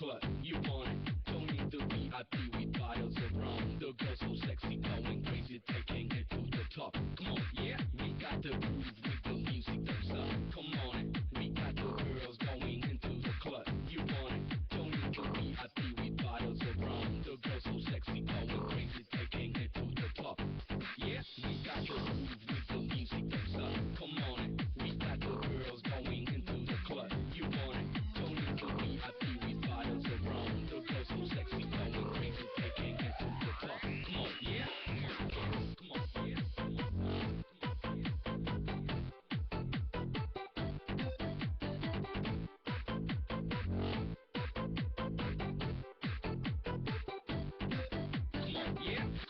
club. You want it? Don't need the VIP with bottles of rum. The girl so sexy, going crazy, taking it to the top. Come on, yeah, we got the groove with the music thumbs up. Come on, we got the girls going into the club. You want it? Don't need the VIP with bottles of rum. The girl so sexy, going crazy, taking it to the top. Yeah, we got the groove with the music thumbs up. Come on, we got the girls going into the club. You want it? Don't need the VIP with bottles of rum. The girl so sexy, going crazy, taking it to the top. Come on, yeah, come on, yeah, come on, yeah.